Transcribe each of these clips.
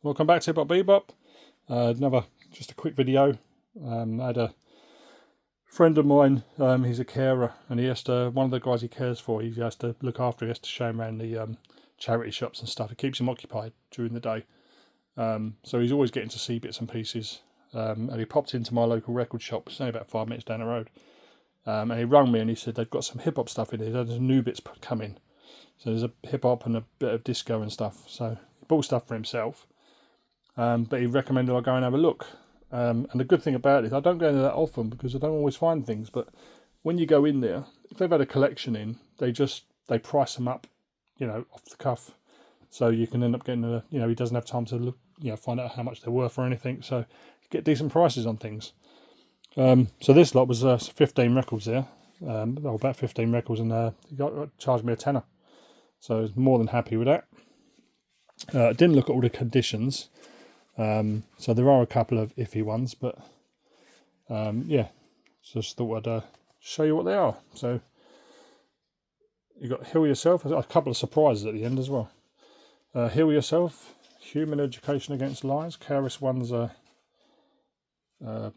Welcome back to HipHopBeBop. Another, just a quick video. I had a friend of mine, he's a carer, and he has to, one of the guys he cares for, he has to look after, he has to show him around the charity shops and stuff. It keeps him occupied during the day. So he's always getting to see bits and pieces. And he popped into my local record shop, it's only about 5 minutes down the road. And he rang me and he said they've got some hip-hop stuff in here, there's new bits coming. So there's a hip-hop and a bit of disco and stuff. So he bought stuff for himself. But he recommended I go and have a look. And the good thing about it is I don't go in there that often because I don't always find things. But when you go in there, if they've had a collection in, they price them up, you know, off the cuff. So you can end up getting a, you know, he doesn't have time to look, you know, find out how much they're worth or anything. So you get decent prices on things. So this lot was 15 records there. About 15 records, and he charged me a tenner. So I was more than happy with that. I didn't look at all the conditions. So there are a couple of iffy ones, but yeah, just thought I'd show you what they are. So you got Heal Yourself, a couple of surprises at the end as well. Heal Yourself, Human Education Against Lies. KRS One's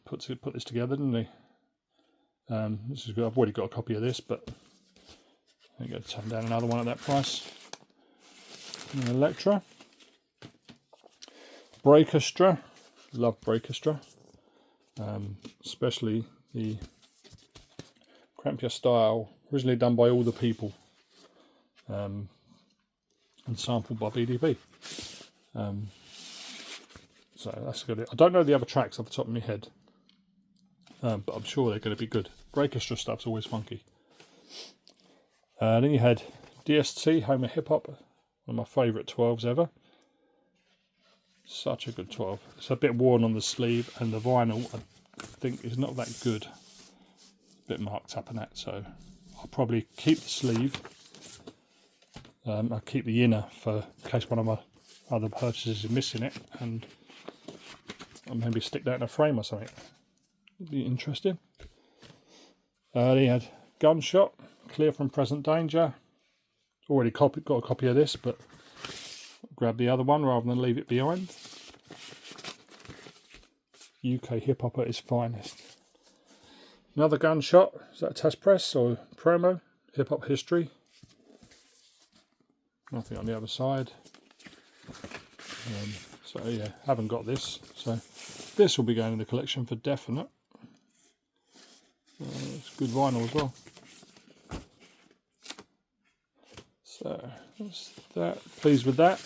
put this together, didn't he? This is good. I've already got a copy of this, but I'm going to turn down another one at that price. And Electra. Breakestra, love Breakestra, especially the Crampier style, originally done by All the People, and sampled by BDP. So that's good. I don't know the other tracks off the top of my head, but I'm sure they're going to be good. Breakestra stuff's always funky. Then you had DST, Home of Hip Hop, one of my favourite 12s ever. Such a good 12. It's a bit worn on the sleeve, and the vinyl I think is not that good. A bit marked up and that, so I'll probably keep the sleeve. I'll keep the inner for in case one of my other purchases is missing it, and I'll maybe stick that in a frame or something. It'd be interesting. Then you had Gunshot, Clear from Present Danger. Already got a copy of this, but grab the other one rather than leave it behind. UK hip hop at its finest. Another Gunshot. Is that a test press or promo? Hip hop history. Nothing on the other side. So yeah, haven't got this. So this will be going in the collection for definite. It's good vinyl as well. So that's that. Pleased with that.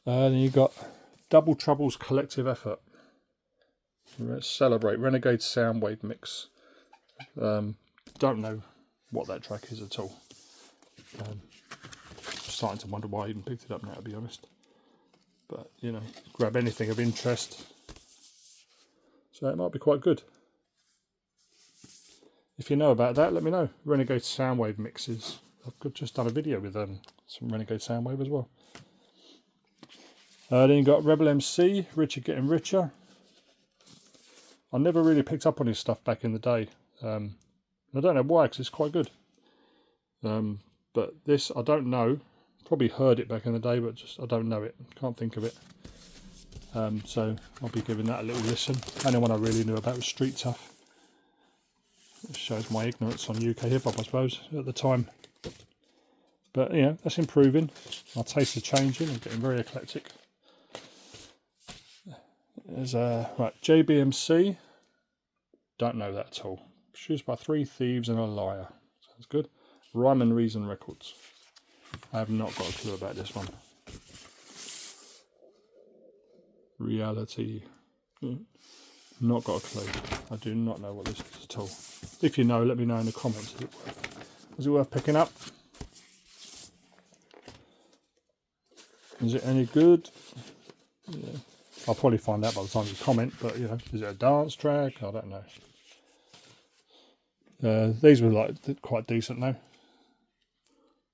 Then you got Double Trouble's Collective Effort. Let's Celebrate Renegade Soundwave Mix. Don't know what that track is at all. Starting to wonder why I even picked it up now, to be honest. But you know, grab anything of interest. So it might be quite good. If you know about that, let me know. Renegade Soundwave mixes. I've just done a video with some Renegade Soundwave as well. Then you got Rebel MC, Richard Getting Richer. I never really picked up on his stuff back in the day. I don't know why, because it's quite good. But this, I don't know. Probably heard it back in the day, but just I don't know it. Can't think of it. So I'll be giving that a little listen. The only one I really knew about was Street Tough. It shows my ignorance on UK hip hop, I suppose, at the time. But yeah, that's improving. My tastes are changing. I'm getting very eclectic. There's right, JBMC. Don't know that at all. Produced by Three Thieves and a Liar. Sounds good. Rhyme and Reason Records. I have not got a clue about this one. Reality. Not got a clue. I do not know what this is at all. If you know, let me know in the comments. Is it worth picking up? Is it any good? Yeah. I'll probably find out by the time you comment, but you know, is it a dance track? I don't know. These were like quite decent though.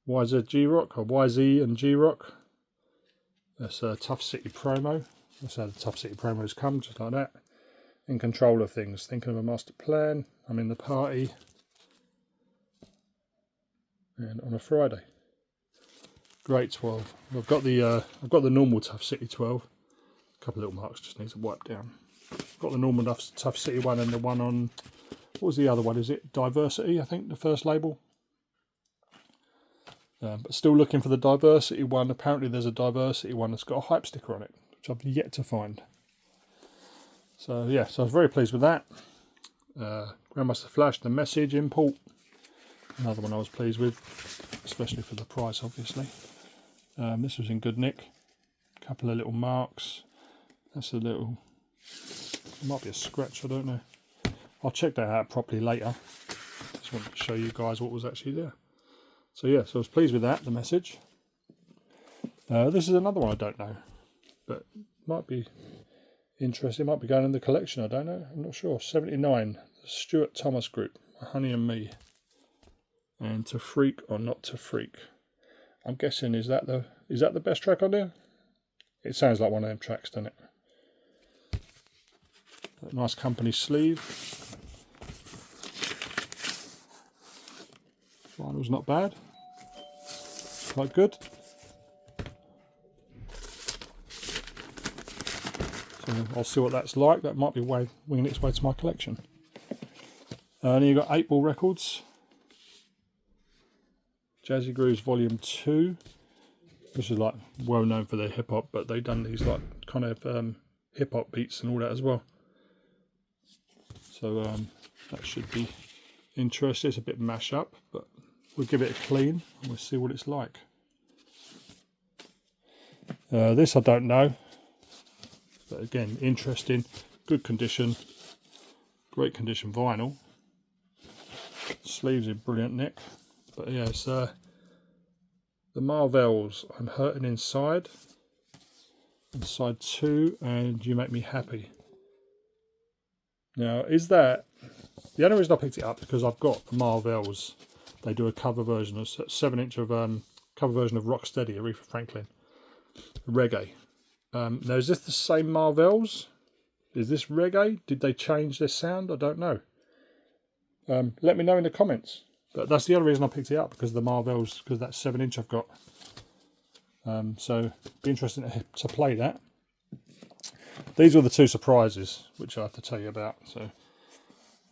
YZ G-Rock, or YZ and G-Rock. That's a Tough City promo. That's how the Tough City promos come, just like that. In control of things, thinking of a master plan. I'm in the party. And on a Friday. Great 12. I've got the normal Tough City 12. A couple of little marks just needs to wipe down. I've got the normal Tough City one and the one on, what was the other one? Is it Diversity? I think the first label. But still looking for the Diversity one. Apparently there's a Diversity one that's got a hype sticker on it, which I've yet to find. So yeah, so I was very pleased with that. Grandmaster Flash, the Message import. Another one I was pleased with, especially for the price, obviously. This was in good nick. A couple of little marks. That's a little, it might be a scratch, I don't know. I'll check that out properly later. Just wanted to show you guys what was actually there. So yeah, so I was pleased with that, the Message. This is another one I don't know, but might be interesting. Might be going in the collection, I don't know. I'm not sure. 79, the Stewart-Thomas Group, Honey and Me. And To Freak or Not to Freak. I'm guessing, is that the best track on there? It sounds like one of them tracks, doesn't it? That nice company sleeve. Vinyl's not bad. Quite good. So I'll see what that's like. That might be winging its way to my collection. And then you've got Eightball Records. Jazzy Grooves Volume 2. This is like well known for their hip hop, but they've done these like kind of hip hop beats and all that as well. So that should be interesting. It's a bit mash up, but we'll give it a clean and we'll see what it's like. This I don't know, but again, interesting, good condition, great condition vinyl. Sleeves in brilliant nick, but yeah, it's the Marvels, I'm Hurting Inside, and side 2, and You Make Me Happy. Now, is that the only reason I picked it up? Because I've got the Marvels. They do a cover version, a 7-inch of cover version of Rocksteady, Aretha Franklin, reggae. Now, is this the same Marvels? Is this reggae? Did they change their sound? I don't know. Let me know in the comments. But that's the other reason I picked it up, because of the Marvels, because that 7-inch I've got. So be interesting to play that. These were the two surprises which I have to tell you about. So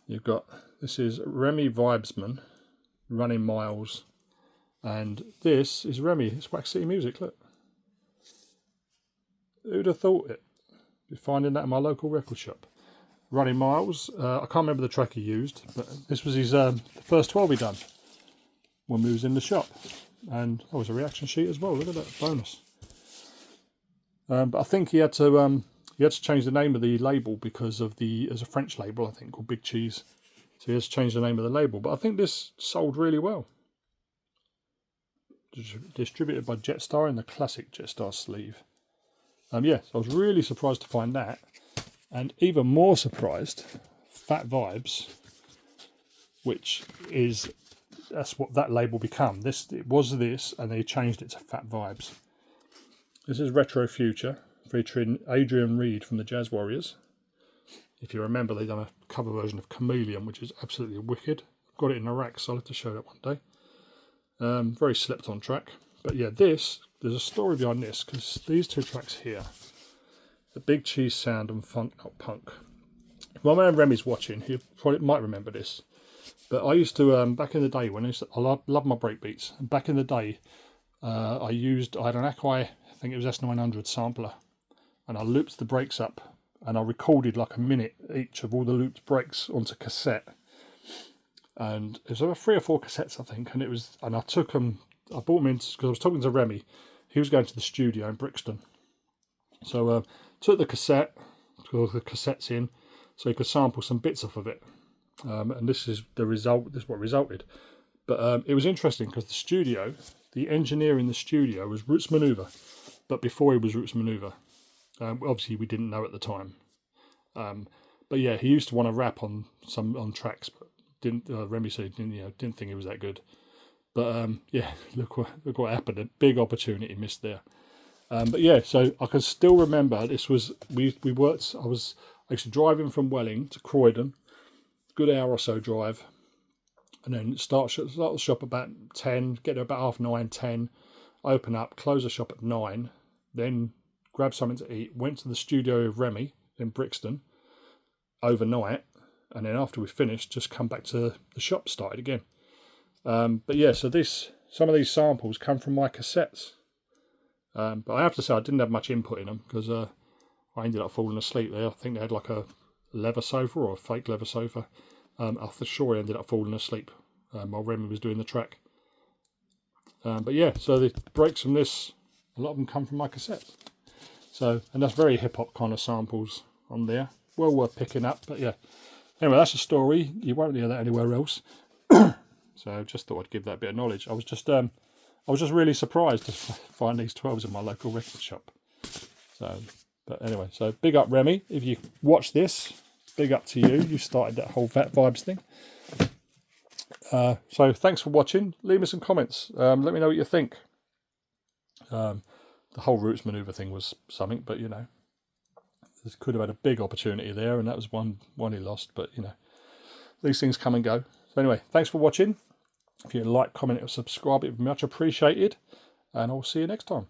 you've got, this is Remi Vibesmann, Running Miles, and this is Remi. It's Wax City Music. Look, who'd have thought it? Be finding that in my local record shop. Running Miles. I can't remember the track he used, but this was his the first 12 he done when we was in the shop, and that was a reaction sheet as well. Look at that bonus. But I think he had to change the name of the label because of there's a French label, I think, called Big Cheese. So he has to change the name of the label. But I think this sold really well. Distributed by Jetstar in the classic Jetstar sleeve. Yeah, so I was really surprised to find that. And even more surprised, Phat Vibes, which is, that's what that label become. It was this, and they changed it to Phat Vibes. This is Retro Future, featuring Adrian Reed from the Jazz Warriors. If you remember, they've done a cover version of Chameleon, which is absolutely wicked. I've got it in a rack, so I'll have to show that one day. Very slept on track. But yeah, there's a story behind this, because these two tracks here, the Big Cheese sound and Funk Not Punk. My man Remi's watching, he probably might remember this. But I used to, back in the day, when I love my breakbeats, and back in the day, I had an Akai, I think it was S900 sampler, and I looped the breaks up, and I recorded like a minute each of all the looped breaks onto cassette. And it was about 3 or 4 cassettes, I think, and I took them, I bought them in, because I was talking to Remi, he was going to the studio in Brixton. So took the cassette, put the cassettes in, so he could sample some bits off of it. And this is the result, this is what resulted. But it was interesting, because the engineer in the studio was Roots Manuva, but before he was Roots Manuva. Obviously we didn't know at the time. But yeah, he used to want to rap on tracks, but Remi said didn't think he was that good. But yeah, look what happened. A big opportunity missed there. But yeah, so I can still remember this was we worked. I was actually driving from Welling to Croydon, good hour or so drive, and then start the shop about 10, get there about 9:30, 10, open up, close the shop at 9, then grabbed something to eat, went to the studio of Remi in Brixton overnight, and then after we finished, just come back to the shop, started again. But yeah, so some of these samples come from my cassettes. But I have to say I didn't have much input in them because I ended up falling asleep there. I think they had like a leather sofa or a fake leather sofa. I'm sure I ended up falling asleep while Remi was doing the track. But yeah, so the breaks from this, a lot of them come from my cassettes. So, and that's very hip-hop kind of samples on there. Well worth picking up, but yeah. Anyway, that's a story. You won't hear that anywhere else. So just thought I'd give that bit of knowledge. I was just really surprised to find these 12s in my local record shop. So, but anyway, so big up Remi. If you watch this, big up to you. You started that whole Phat Vibes thing. So thanks for watching. Leave me some comments. Let me know what you think. The whole Roots Manuva thing was something, but you know, this could have had a big opportunity there, and that was one he lost. But you know, these things come and go. So anyway, thanks for watching. If you like, comment, or subscribe, it would be much appreciated. And I'll see you next time.